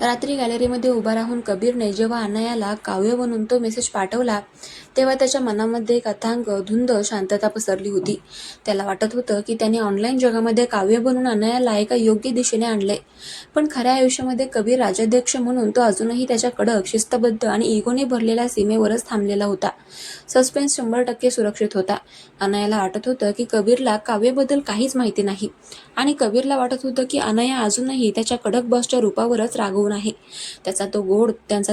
रात्री गॅलरीमध्ये उभा राहून कबीरने जेव्हा अनायाला काव्य बनून तो मेसेज पाठवला तेव्हा त्याच्या मनामध्ये एक अथांग धुंद शांतता पसरली होती. त्याला वाटत होतं की त्याने ऑनलाईन जगामध्ये काव्य बनून अनायाला एका योग्य दिशेने आणलंय. पण खऱ्या आयुष्यामध्ये कबीर राजाध्यक्ष म्हणून तो अजूनही त्याच्या कडक, शिस्तबद्ध आणि इगोने भरलेल्या सीमेवरच थांबलेला होता. सस्पेन्स 100% सुरक्षित होता. अनायाला वाटत होतं की कबीरला काव्याबद्दल काहीच माहिती नाही आणि कबीरला वाटत होतं की अनया अजूनही त्याच्या कडक बॉसच्या रूपावरच रागवून आहे. त्यांचा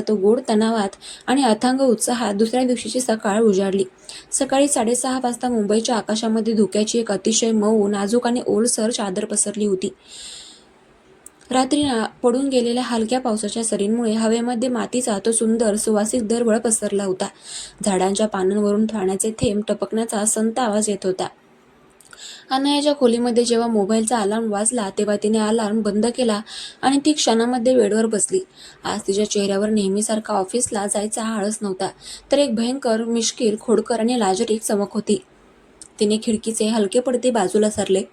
तो गोड तणावात आणि अथांग उत्साहात दुसऱ्या दिवशीची सकाळ उजाडली. सकाळी 6:30 वाजता मुंबईच्या आकाशामध्ये धुक्याची एक अतिशय मऊ, नाजूक आणि ओलसर चादर पसरली होती. रात्री पडून गेलेल्या हलक्या पावसाच्या सरींमुळे हवेमध्ये मातीचा तो सुंदर सुवासिक दरवळ पसरला होता. झाडांच्या पानांवरून पाण्याचे थेंब टपकण्याचा संथ आवाज येत होता. अनयाच्या खोलीमध्ये जेव्हा मोबाईलचा अलार्म वाजला तेव्हा तिने अलार्म बंद केला आणि ती क्षणामध्ये बेडवर बसली. आज तिच्या चेहऱ्यावर नेहमीसारखा ऑफिसला जायचा आळस नव्हता, तर एक भयंकर, मिश्किल, खोडकर आणि लाजरीक चमक होती. तिने खिडकीचे हलके पडदे बाजूला सरले.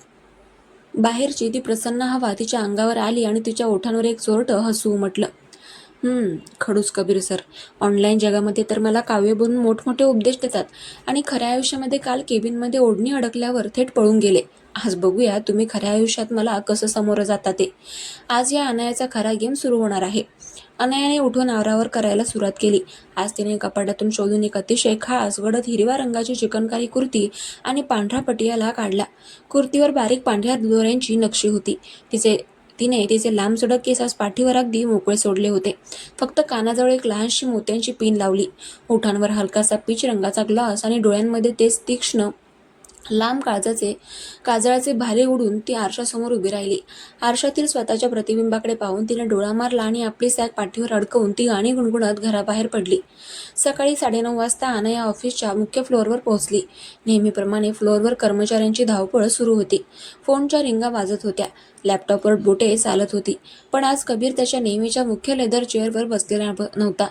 बाहेरची ती प्रसन्न हवा तिच्या अंगावर आली आणि तिच्या ओठांवर एक चोरटं हसू उमटलं. खडूस कबीर सर. ऑनलाईन जगामध्ये तर मला काव्य बनून मोठमोठे उपदेश देतात आणि खऱ्या आयुष्यामध्ये काल केबिनमध्ये ओढणी अडकल्यावर थेट पळून गेले. आज बघूया तुम्ही खऱ्या आयुष्यात मला कसं सामोरं जाता ते. आज या अनयाचा खरा गेम सुरू होणार आहे. अनयाने उठून आवरावर करायला सुरुवात केली. आज तिने कपाटातून शोधून एक अतिशय खास गडद हिरव्या रंगाची चिकनकारी कुर्ती आणि पांढरा पटियाला काढला. कुर्तीवर बारीक पांढऱ्या दोऱ्यांची नक्षी होती. तिने तिचे लांब सडक केस आज पाठीवर अगदी मोकळे सोडले होते. फक्त कानाजवळ एक लहानशी मोत्यांची पिन लावली. ओठांवर हलकासा पीच रंगाचा ग्लास आणि डोळ्यांमध्ये तेच तीक्ष्ण लांब काजळाचे भाले उडून ती आरशासमोर उभी राहिली. आरशातील स्वतःच्या प्रतिबिंबाकडे पाहून तिने डोळा मारला आणि आपली सॅक पाठीवर अडकवून ती गाणी गुणगुणत घराबाहेर पडली. सकाळी 9:30 वाजता अनया ऑफिसच्या मुख्य फ्लोअरवर पोहोचली. नेहमीप्रमाणे फ्लोअरवर कर्मचाऱ्यांची धावपळ सुरू होती. फोनच्या रिंगा वाजत होत्या. लॅपटॉपवर बोटे चालत होती. पण आज कबीर त्याच्या नेहमीच्या मुख्य लेदर चेअरवर बसलेला नव्हता.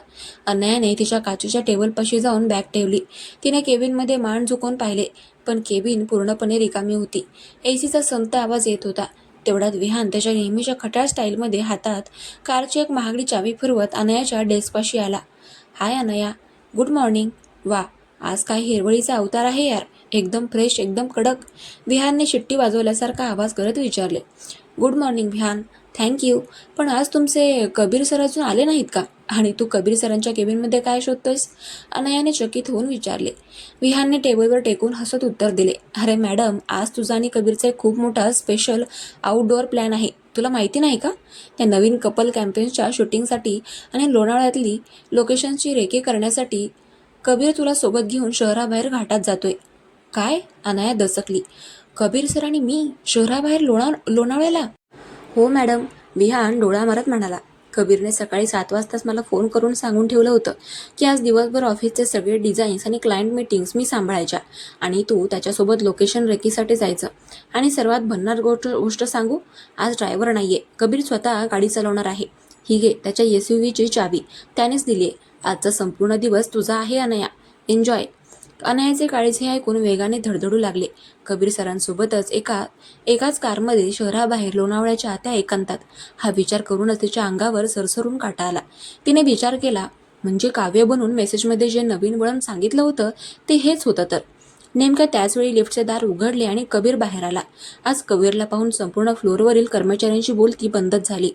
अनयाने तिच्या काचेच्या टेबलपाशी जाऊन बॅग ठेवली. तिने केबिनमध्ये मान झुकवून पाहिले, पण केबिन पूर्णपणे रिकामी होती. एसीचा संथ आवाज येत होता. तेवढ्यात विहान त्याच्या नेहमीच्या खट्याळ स्टाईलमध्ये हातात कारची एक महागडी चावी फिरवत अनयाच्या डेस्कपाशी आला. हाय अनया, गुड मॉर्निंग. वा, आज काय हिरवळीचा अवतार आहे यार. एकदम फ्रेश, एकदम कडक. विहानने शिट्टी वाजवल्यासारखा आवाज करत विचारले. Good morning Vihaan. थँक्यू. पण आज तुमचे कबीर सर अजून आले नाहीत का? आणि तू कबीर सरांच्या केबिनमध्ये काय शोधतोयस? अनयाने चकित होऊन विचारले. विहानने टेबलवर टेकून हसत उत्तर दिले. अरे मॅडम, आज तुझा आणि कबीरचा एक खूप मोठा स्पेशल आउटडोअर प्लॅन आहे. तुला माहिती नाही का? त्या नवीन कपल कॅम्पेन्सच्या शूटिंगसाठी आणि लोणावळ्यातली लोकेशनची रेकी करण्यासाठी कबीर तुला सोबत घेऊन शहराबाहेर घाटात जातोय. काय? अनया दचकली. कबीर सर आणि मी शहराबाहेर लोणावळ्याला? हो मॅडम, विहान डोळा मारत म्हणाला. कबीरने सकाळी 7 वाजताच मला फोन करून सांगून ठेवलं होतं की आज दिवसभर ऑफिसचे सगळे डिझाईन्स आणि क्लायंट मीटिंग्स मी सांभाळायच्या आणि तू त्याच्यासोबत लोकेशन रेकीसाठी जायचं. आणि सर्वात भन्नाट गोष्ट सांगू, आज ड्रायव्हर नाहीये. कबीर स्वतः गाडी चालवणार आहे. ही घे त्याच्या SUVची चावी. त्यानेच दिलीये. आजचा संपूर्ण दिवस तुझा आहे अनया. एन्जॉय. अनयाचे काळीज हे ऐकून वेगाने धडधडू लागले. कबीर सरांसोबतच एकाच कारमध्ये शहराबाहेर लोणावळ्याच्या त्या एकांतात. हा विचार करूनच तिच्या अंगावर सरसरून काटा आला. तिने विचार केला, म्हणजे काव्य बनून मेसेजमध्ये जे नवीन वळण सांगितलं होतं ते हेच होतं तर. नेमक्या त्याचवेळी लिफ्टचे दार उघडले आणि कबीर बाहेर आला. आज कबीरला पाहून संपूर्ण फ्लोअरवरील कर्मचाऱ्यांची बोलती बंदच झाली.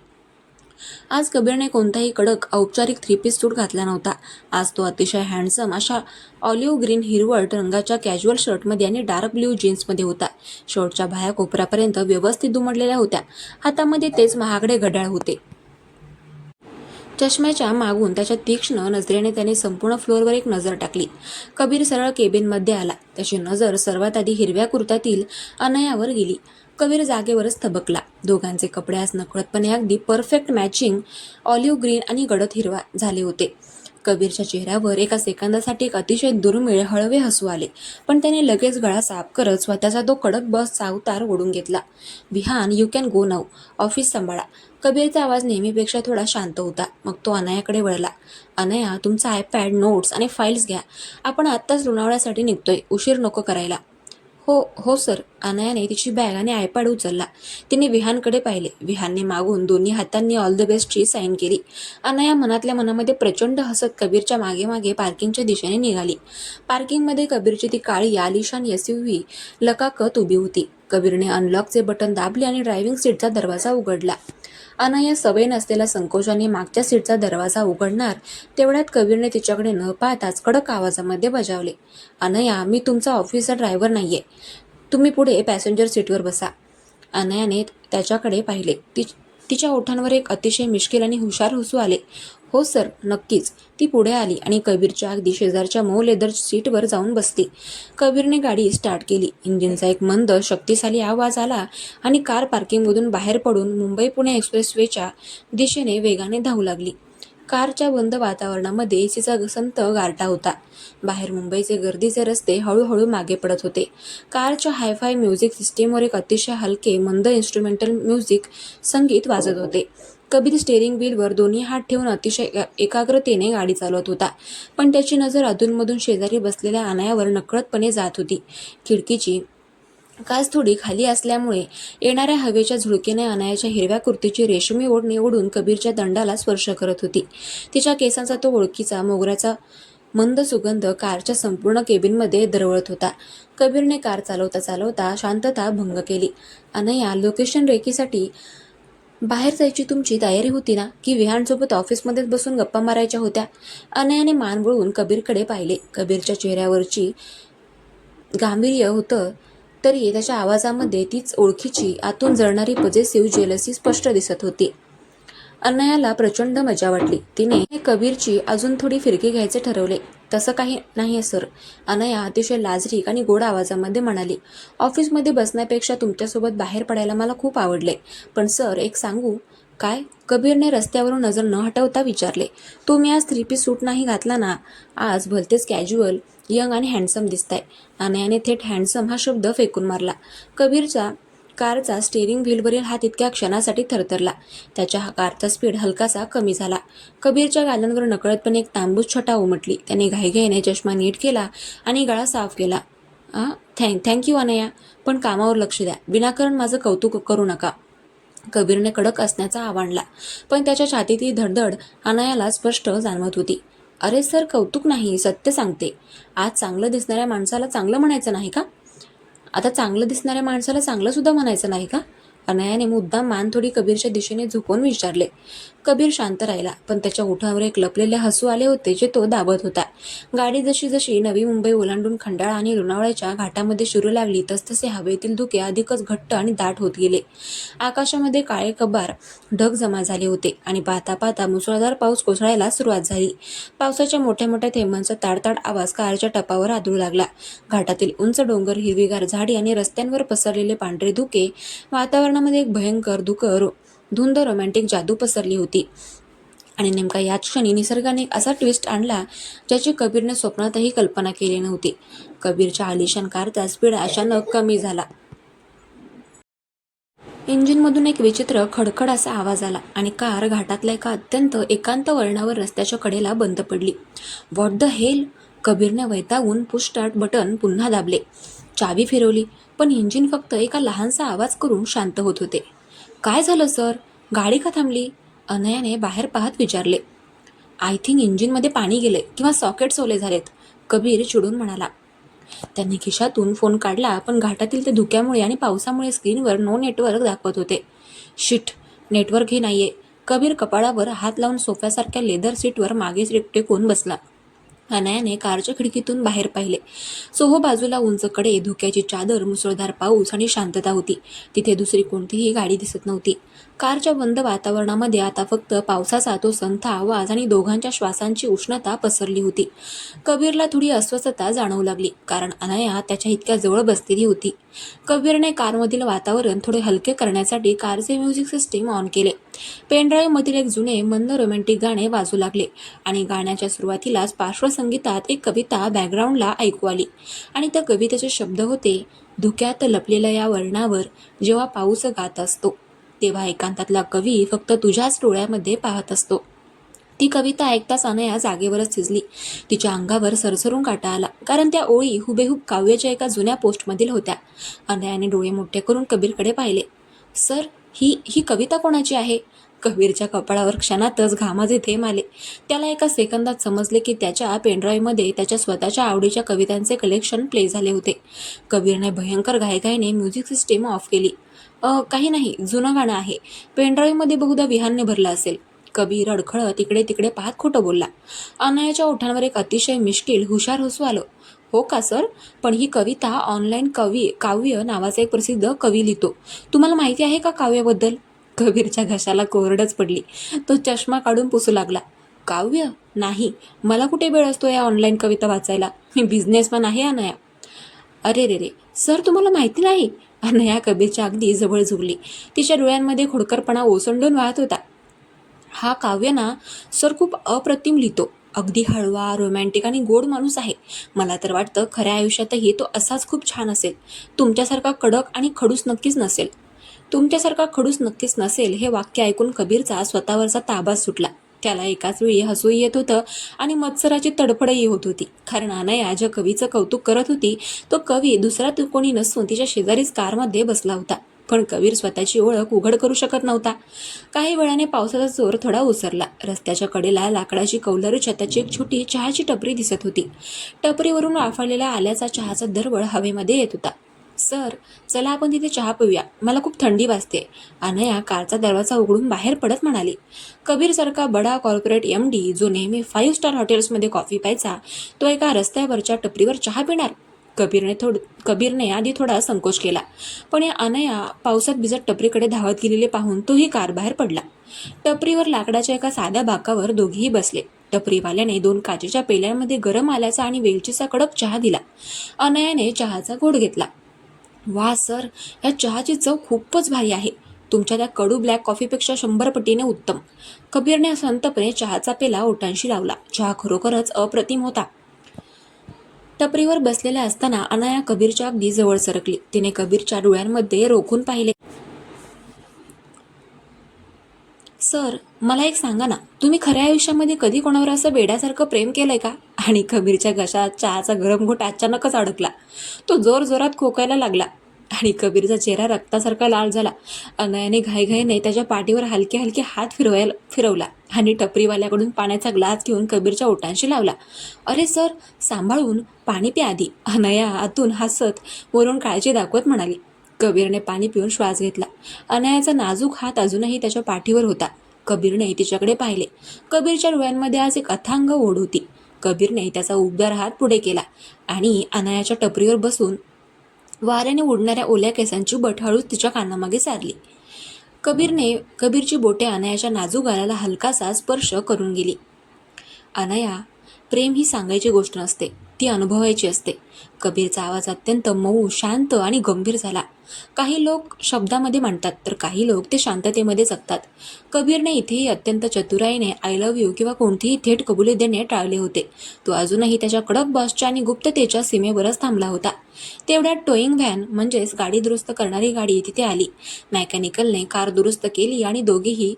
आज कबीरने कोणताही कडक, औपचारिक 3 पीस सूट घातला नव्हता. आज तो अतिशय हँडसम अशा ऑलिव्ह ग्रीन हिरवट रंगाच्या कॅज्युअल शर्टमध्ये आणि डार्क ब्ल्यू जीन्समध्ये होता. शर्टच्या बाह्या कोपऱ्यापर्यंत व्यवस्थित दुमडलेल्या होत्या. हातामध्ये तेच महागडे घड्याळ होते. चष्म्याच्या मागून त्याच्या तीक्ष्ण नजरेने त्याने संपूर्ण फ्लोअरवर एक नजर टाकली. कबीर सरळ केबिनमध्ये आला. त्याची नजर सर्वात आधी हिरव्या कुर्त्यातील अनयावर गेली. कबीर जागेवरच थबकला. दोघांचे कपडे आज नकळतपणे अगदी परफेक्ट मॅचिंग ऑलिव्ह ग्रीन आणि गडद हिरवा झाले होते. कबीरच्या चेहऱ्यावर एका सेकंदासाठी एक अतिशय दुर्मिळ हळवे हसू आले, पण त्याने लगेच गळा साफ करत स्वतःचा तो कडक बसचा अवतार ओढून घेतला. Vihaan, you can go now. Office सांभाळा. कबीरचा आवाज नेहमीपेक्षा थोडा शांत होता. मग तो अनयाकडे वळला. अनया, तुमचा iPad, नोट्स आणि फाईल्स घ्या. आपण आत्ताच लोणावळ्यासाठी निघतोय. उशीर नको करायला. हो हो सर. अनयाने तिची बॅग आणि आयपॅड उचलला. तिने विहानकडे पाहिले. विहानने मागून दोन्ही हातांनी ऑल द बेस्टची साईन केली. अनया मनातल्या मनामध्ये प्रचंड हसत कबीरच्या मागे मागे पार्किंगच्या दिशेने निघाली. पार्किंगमध्ये कबीरची ती काळी आलिशान एसयूव्ही लकाकत उभी होती. कबीरने अनलॉकचे बटन दाबले आणि ड्रायव्हिंग सीटचा दरवाजा उघडला. अनया सवय नसलेल्या संकोचाने मागच्या सीटचा दरवाजा उघडणार तेवढ्यात कबीरने तिच्याकडे न पाहताच कडक आवाजामध्ये बजावले, "अनया, मी तुमचा ऑफिसचा ड्रायव्हर नाहीये. तुम्ही पुढे पॅसेंजर सीटवर बसा." अनयाने त्याच्याकडे पाहिले. तिच्या ओठांवर एक अतिशय मिश्किल आणि हुशार हसू आले. "हो सर, नक्कीच." ती पुढे आली आणि कबीरच्या अगदी शेजारच्या मऊ लेदर सीटवर जाऊन बसली. कबीरने गाडी स्टार्ट केली. इंजिनचा एक मंद, शक्तिशाली आवाज आला आणि कार पार्किंगमधून बाहेर पडून मुंबई-पुणे एक्सप्रेसवेच्या दिशेने वेगाने धावू लागली. कारच्या बंद वातावरणामध्ये एसीचा संत गारठा होता. बाहेर मुंबईचे गर्दीचे रस्ते हळूहळू मागे पडत होते. कारच्या हायफाय म्युझिक सिस्टीमवर एक अतिशय हलके, मंद इन्स्ट्रुमेंटल म्युझिक संगीत वाजत होते. कबीर स्टीअरिंग व्हीलवर दोन्ही हात ठेवून अतिशय एकाग्रतेने गाडी चालवत होता. पण त्याची नजर अधूनमधून शेजारी बसलेल्या अनयावर नकळतपणे जात होती. खिडकीची काच थोडी खाली असल्यामुळे येणाऱ्या हवेच्या झुळकेने अनयाच्या हिरव्या कुर्तीची रेशमी ओढणी ओढून कबीरच्या दंडाला स्पर्श करत होती. तिच्या केसांचा तो ओळखीचा मोगऱ्याचा मंद सुगंध कारच्या संपूर्ण केबिनमध्ये दरवळत होता. कबीरने कार चालवता चालवता शांतता भंग केली. "अनया, लोकेशन रेकीसाठी बाहेर जायची तुमची तयारी होती ना, की विहानसोबत ऑफिसमध्येच बसून गप्पा मारायच्या होत्या?" अनयाने मान वळवून कबीरकडे पाहिले. कबीरच्या चेहऱ्यावरची गांभीर्य होतं तरी त्याच्या आवाजामध्ये तीच ओळखीची, आतून जळणारी पजेसिव्ह जेलसी स्पष्ट दिसत होती. अनयाला प्रचंड मजा वाटली. तिने कबीरची अजून थोडी फिरकी घ्यायचे ठरवले. "तसं काही नाहीये सर." अनया अतिशय लाजरीक आणि गोड आवाजामध्ये म्हणाली. "ऑफिसमध्ये बसण्यापेक्षा तुमच्यासोबत बाहेर पडायला मला खूप आवडले. पण सर, एक सांगू?" "काय?" कबीरने रस्त्यावरून नजर न हटवता विचारले. "तुम्ही आज थ्री पीस सूट नाही घातला ना? आज भलतेच कॅज्युअल, यंग आणि हँडसम दिसताय." अनयाने थेट हँडसम हा शब्द फेकून मारला. कबीरचा कारचा स्टीअरिंग व्हीलवरील हात इतक्या क्षणासाठी थरथरला. त्याच्या कारचा स्पीड हलकासा कमी झाला. कबीरच्या गालांवर नकळतपणे एक तांबूस छटा उमटली. त्याने घाईघाईने चष्मा नीट केला आणि गळा साफ केला. थँक यू अनया, पण कामावर लक्ष द्या. विनाकारण माझं कौतुक करू नका." कबीरने कडक असण्याचा आवाहनला. पण त्याच्या छातीतली धडधड अनयाला स्पष्ट जाणवत होती. "अरे सर, कौतुक नाही, सत्य सांगते. आज चांगलं दिसणाऱ्या माणसाला चांगलं म्हणायचं नाही का? आता चांगलं दिसणाऱ्या माणसाला चांगलं सुद्धा म्हणायचं नाही का?" अनयाने मुद्दाम मान थोडी कबीरच्या दिशेने झुकवून विचारले. कबीर शांत राहिला, पण त्याच्या ओठांवर एक लपलेले हसू आले होते जे तो दाबत होता. गाडी जशी जशी नवी मुंबई ओलांडून खंडाळा आणि लोणावळ्याच्या घाटामध्ये शिरू लागली तसतसे हवेतील धुके अधिकच घट्ट आणि दाट होत गेले. आकाशामध्ये काळे कबार ढग जमा झाले होते आणि पाहता पाहता मुसळधार पाऊस कोसळायला सुरुवात झाली. पावसाच्या मोठ्या मोठ्या थेंबांचा ताडताड आवाज कारच्या टपावर आदळू लागला. घाटातील उंच डोंगर, हिरवीगार झाडी आणि रस्त्यांवर पसरलेले पांढरे धुके, वातावरणामध्ये एक भयंकर धुंद रोमॅन्टिक जादू पसरली होती. आणि नेमका याच क्षणी निसर्गाने एक असा ट्विस्ट आणला ज्याची कबीरने स्वप्नातही कल्पना केली नव्हती. कबीरच्या आलिशान कारचा स्पीड अचानक कमी झाला. इंजिनमधून एक विचित्र खडखड असा आवाज आला आणि कार घाटातल्या एका अत्यंत एकांत वळणावर रस्त्याच्या कडेला बंद पडली. "What the hell?" कबीरने वैतागून पुश स्टार्ट बटन पुन्हा दाबले. चावी फिरवली, पण इंजिन फक्त एका लहानसा आवाज करून शांत होत होते. "काय झालं सर? गाडी का थांबली?" अनयाने बाहेर पाहत विचारले. "आय थिंक इंजिनमध्ये पाणी गेले किंवा सॉकेट्स ओले झालेत," कबीर चिडून म्हणाला. त्यांनी खिशातून फोन काढला, पण घाटातील त्या धुक्यामुळे आणि पावसामुळे स्क्रीनवर नो नेटवर्क दाखवत होते. "शिट, नेटवर्कही नाहीये." कबीर कपाळावर हात लावून सोफ्यासारख्या लेदर सीटवर मागे टेकून बसला. अनयाने कारच्या खिडकीतून बाहेर पाहिले. बाजूला उंच कडे, धुक्याची चादर, मुसळधार पाऊस आणि शांतता होती. तिथे दुसरी कोणतीही गाडी दिसत नव्हती. कारच्या बंद वातावरणामध्ये आता फक्त पावसाचा तो संथ आवाज आणि दोघांच्या श्वासांची उष्णता पसरली होती. कबीरला थोडी अस्वस्थता जाणवू लागली, कारण अनया त्याच्या इतक्या जवळ बसलेली होती. कबीरने कारमधील वातावरण थोडे हलके करण्यासाठी कारचे म्युझिक सिस्टीम ऑन केले. पेनड्राईव्हमधील एक जुने मंद रोमॅन्टिक गाणे वाजू लागले आणि गाण्याच्या सुरुवातीलाच पार्श्वसंगीतात एक कविता बॅकग्राऊंडला ऐकू आली. आणि त्या कवितेचे शब्द होते, "धुक्यात लपलेल्या या वळणावर जेव्हा पाऊस गात असतो, तेव्हा एकांतातला कवी फक्त तुझ्याच डोळ्यामध्ये पाहत असतो." ती कविता ऐकताच अनया जागेवरच थिजली. तिच्या अंगावर सरसरून काटा आला, कारण त्या ओळी हुबेहूब काव्याच्या एका जुन्या पोस्टमधील होत्या. अनयाने डोळे मोठे करून कबीरकडे पाहिले. सर, ही कविता कोणाची आहे? कबीरच्या कपाळावर क्षणातच घामाचे थेंब आले. त्याला एका सेकंदात समजले की त्याच्या पेनड्राईव्हमध्ये त्याच्या स्वतःच्या आवडीच्या कवितांचे कलेक्शन प्ले झाले होते. कबीरने भयंकर घाईघाईने म्युझिक सिस्टीम ऑफ केली. काही नाही, जुनं गाणं आहे. पेनड्राईव्हमध्ये बहुधा विहानने भरलं असेल. कबीर अडखळत इकडे तिकडे पाहत खोटं बोलला. अनयाच्या ओठांवर एक अतिशय मिश्किल हुशार हसू आलं. हो का सर? पण ही कविता ऑनलाईन काव्य नावाचा एक प्रसिद्ध कवी लिहितो. तुम्हाला माहिती आहे का काव्याबद्दल? कबीरच्या घशाला कोरडच पडली. तो चष्मा काढून पुसू लागला. काव्य? नाही, मला कुठे वेळ असतो या ऑनलाईन कविता वाचायला. मी बिझनेसमॅन आहे अनया. अरे रे रे, सर तुम्हाला माहिती नाही? अनया कबीरच्या अगदी जवळ झुकली. तिच्या डोळ्यांमध्ये खोडकरपणा ओसंडून वाहत होता. हा काव्य ना सर खूप अप्रतिम लिहितो. अगदी हळवा, रोमॅन्टिक आणि गोड माणूस आहे. मला तर वाटतं खऱ्या आयुष्यातही तो असाच खूप छान असेल. तुमच्यासारखा कडक आणि खडूस नक्कीच नसेल. तुमच्यासारखा खडूस नक्कीच नसेल. हे वाक्य ऐकून कबीरचा स्वतःवरचा ताबाच सुटला. त्याला एकाच वेळी हसूही येत होतं आणि मत्सराची तडफडही होत होती. कारण अनया ज्या कवीचं कौतुक करत होती तो कवी दुसरा कोणी नसून तिच्या शेजारीच कारमध्ये बसला होता. पण कबीर स्वतःची ओळख उघड करू शकत नव्हता. काही वेळाने पावसाचा जोर थोडा ओसरला. रस्त्याच्या कडेला लाकडाची कौलारू छताची एक छोटी चहाची टपरी दिसत होती. टपरीवरून वाफाळलेला आल्याचा चहाचा दरवळ हवेमध्ये येत होता. सर, चला आपण तिथे चहा पिऊया. मला खूप थंडी वाजते. अनया कारचा दरवाजा उघडून बाहेर पडत म्हणाली. कबीरसारखा बडा कॉर्पोरेट MD जो नेहमी 5 स्टार हॉटेल्समध्ये कॉफी प्यायचा, तो एका रस्त्यावरच्या टपरीवर चहा पिणार? कबीरने आधी थोडा संकोच केला. पण या अनया पावसात भिजत टपरीकडे धावत गेलेले पाहून तोही कार बाहेर पडला. टपरीवर लाकडाच्या एका साध्या बाकावर दोघेही बसले. टपरीवाल्याने 2 काचेच्या पेल्यांमध्ये गरम आल्याचा आणि वेलचीचा कडक चहा दिला. अनयाने चहाचा घोट घेतला. वा सर, या चहाची चव खूपच भारी आहे. तुमच्या त्या कडू ब्लॅक कॉफीपेक्षा 100 पटीने उत्तम. कबीरने संतपणे चहाचा पेला ओठांशी लावला. चहा खरोखरच अप्रतिम होता. टपरीवर बसलेल्या असताना अनया कबीरच्या अगदी जवळ सरकली. तिने कबीरच्या डोळ्यांमध्ये रोखून पाहिले. सर, मला एक सांगा ना, तुम्ही खऱ्या आयुष्यामध्ये कधी कोणावर असं वेड्यासारखं प्रेम केलंय का? आणि कबीरच्या घशात चहाचा गरम घोट अचानकच अडकला. तो जोरजोरात खोकायला लागला आणि कबीरचा चेहरा रक्तासारखा लाल झाला. अनयाने घाईघाईने त्याच्या पाठीवर हलके हलके हात फिरवला आणि टपरीवाल्याकडून पाण्याचा ग्लास घेऊन कबीरच्या ओठांशी लावला. अरे सर, सांभाळून, पाणी प्या आधी. अनया आतून हसत वरून काळजी दाखवत म्हणाली. कबीरने पाणी पिऊन श्वास घेतला. अनयाचा नाजूक हात अजूनही त्याच्या पाठीवर होता. कबीरने तिच्याकडे पाहिले. कबीरच्या डोळ्यांमध्ये आज एक अथांग ओढ होती. कबीरने त्याचा उबदार हात पुढे केला आणि अनयाच्या टपरीवर बसून वाऱ्याने उडणाऱ्या ओल्या केसांची बट हळूच तिच्या कानामागे सारली. कबीरची बोटे अनयाच्या नाजूक गालाला हलकासा स्पर्श करून गेली. अनया, प्रेम ही सांगायची गोष्ट नसते, ती अनुभवायची असते. कबीरचा आवाज अत्यंत मऊ, शांत आणि गंभीर झाला. काही लोक शब्दामध्ये म्हणतात तर काही लोक ते शांततेमध्ये जगतात. कबीरने इथेही अत्यंत चतुराईने आय लव्ह यू किंवा कोणतीही थेट कबुली देणे टाळले होते. तो अजूनही त्याच्या कडक बॉसच्या आणि गुप्ततेच्या सीमेवरच थांबला होता. तेवढ्यात टोईंग व्हॅन म्हणजेच गाडी दुरुस्त करणारी गाडी तिथे आली. मेकॅनिकलने कार दुरुस्त केली आणि दोघेही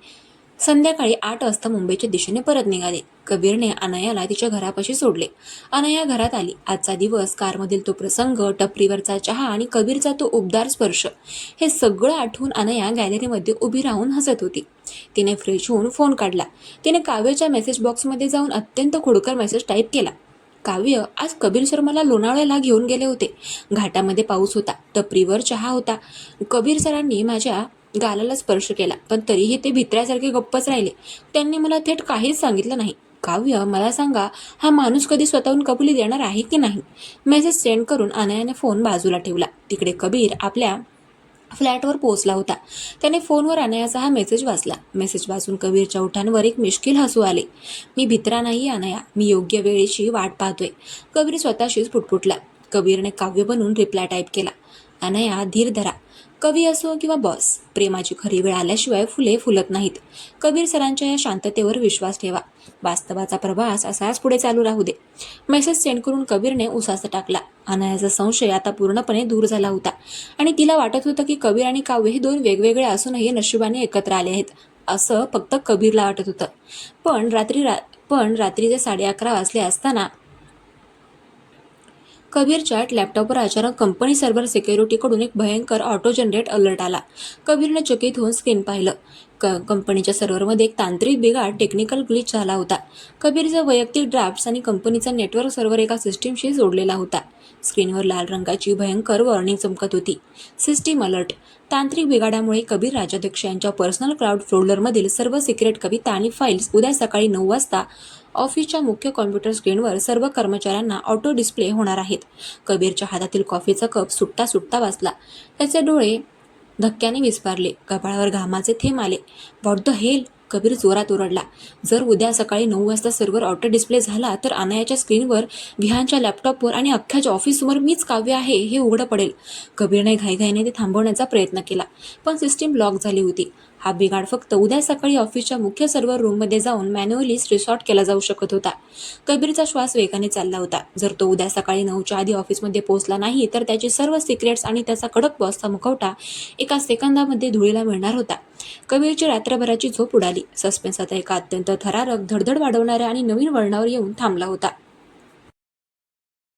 संध्याकाळी 8 वाजता मुंबईच्या दिशेने परत निघाले. कबीरने अनयाला तिच्या घरापाशी सोडले. अनया घरात आली. आजचा दिवस, कारमधील तो प्रसंग, टपरीवरचा चहा आणि कबीरचा तो उबदार स्पर्श, हे सगळं आठवून अनया गॅलरीमध्ये उभी राहून हसत होती. तिने फ्रेश होऊन फोन काढला. तिने काव्याच्या मेसेज बॉक्समध्ये जाऊन अत्यंत खोडकर मेसेज टाईप केला. काव्य, आज कबीर सर मला लोणावळ्याला घेऊन गेले होते. घाटामध्ये पाऊस होता, टपरीवर चहा होता. कबीर सरांनी माझ्या गालाला स्पर्श केला, पण तरीही ते भित्र्यासारखे गप्पच राहिले. त्यांनी मला थेट काहीच सांगितलं नाही. काव्य, मला सांगा, हा माणूस कधी स्वतःहून कबुली देणार आहे की नाही? मेसेज सेंड करून अनयाने फोन बाजूला ठेवला. तिकडे कबीर आपल्या फ्लॅटवर पोहोचला होता. त्याने फोनवर अनयाचा हा मेसेज वाचला. मेसेज वाचून कबीरच्या ओठांवर एक मिश्किल हसू आले. मी भित्रा नाही अनया, मी योग्य वेळेची वाट पाहतोय. कबीर स्वतःशीच पुटपुटला. कबीरने काव्य बनून रिप्लाय टाईप केला. अनया, धीर धरा. कवी असो किंवा बॉस, प्रेमाची खरी वेळ आल्याशिवाय फुले फुलत नाहीत. कबीर सरांच्या या शांततेवर विश्वास ठेवा. वास्तवाचा प्रवास असाच पुढे चालू राहू दे. मेसेज सेंड करून कबीरने उसास टाकला. अनयाचा संशय आता पूर्णपणे दूर झाला होता आणि तिला वाटत होतं की कबीर आणि काव्य हे 2 वेगवेगळे असूनही नशिबाने एकत्र आले आहेत. असं फक्त कबीरला वाटत होतं. पण रात्रीचे 11:30 वाजले असताना कबीरच्या लॅपटॉपवर अचानक कंपनी सर्व्हर सिक्युरिटीकडून एक भयंकर ऑटो जनरेट अलर्ट आला. कबीरने चकित होऊन स्क्रीन पाहिलं. कंपनीच्या सर्व्हरमध्ये एक तांत्रिक बिघाड, टेक्निकल ग्लिच झाला होता. कबीरचा वैयक्तिक ड्राफ्ट्स आणि कंपनीचा नेटवर्क सर्व्हर एका सिस्टीमशी जोडलेला होता. स्क्रीनवर लाल रंगाची भयंकर वॉर्निंग चमकत होती. System alert. तांत्रिक बिघाडामुळे कबीर राजाध्यक्ष यांच्या पर्सनल क्लाउड फोल्डरमधील सर्व सिक्रेट कविता आणि फाईल्स उद्या सकाळी 9 वाजता ऑफिसच्या मुख्य कॉम्प्युटर स्क्रीनवर सर्व कर्मचाऱ्यांना ऑटो डिस्प्ले होणार आहेत. कबीरच्या हातातील कॉफीचा कप सुटता सुटता वाचला. त्याचे डोळे धक्क्याने विस्फारले. कपाळावर घामाचे थेंब आले. What the hell? कबीर जोरात ओरडला. जर उद्या सकाळी 9 वाजता सर्व्हर ऑटो डिस्प्ले झाला तर अनायाच्या स्क्रीनवर, विहानच्या लॅपटॉपवर आणि अख्ख्याच्या ऑफिससमोर मीच काव्य आहे हे उघडं पडेल. कबीरने घाईघाईने ते थांबवण्याचा प्रयत्न केला, पण सिस्टीम लॉक झाली होती. हा बिघाड फक्त उद्या सकाळी ऑफिसच्या मुख्य सर्व्हर रूममध्ये जाऊन मॅन्युअली रिसॉर्ट केला जाऊ शकत होता. कबीरचा श्वास वेगाने चालला होता. जर तो उद्या सकाळी 9च्या आधी ऑफिसमध्ये पोहोचला नाही तर त्याची सर्व सिक्रेट्स आणि त्याचा कडक बॉसचा मुखवटा एका सेकंदामध्ये धुळीला मिळणार होता. कबीरची रात्रभराची झोप उडाली. सस्पेन्स आता एका अत्यंत थरारक, धडधड वाढवणाऱ्या आणि नवीन वळणावर येऊन थांबला होता.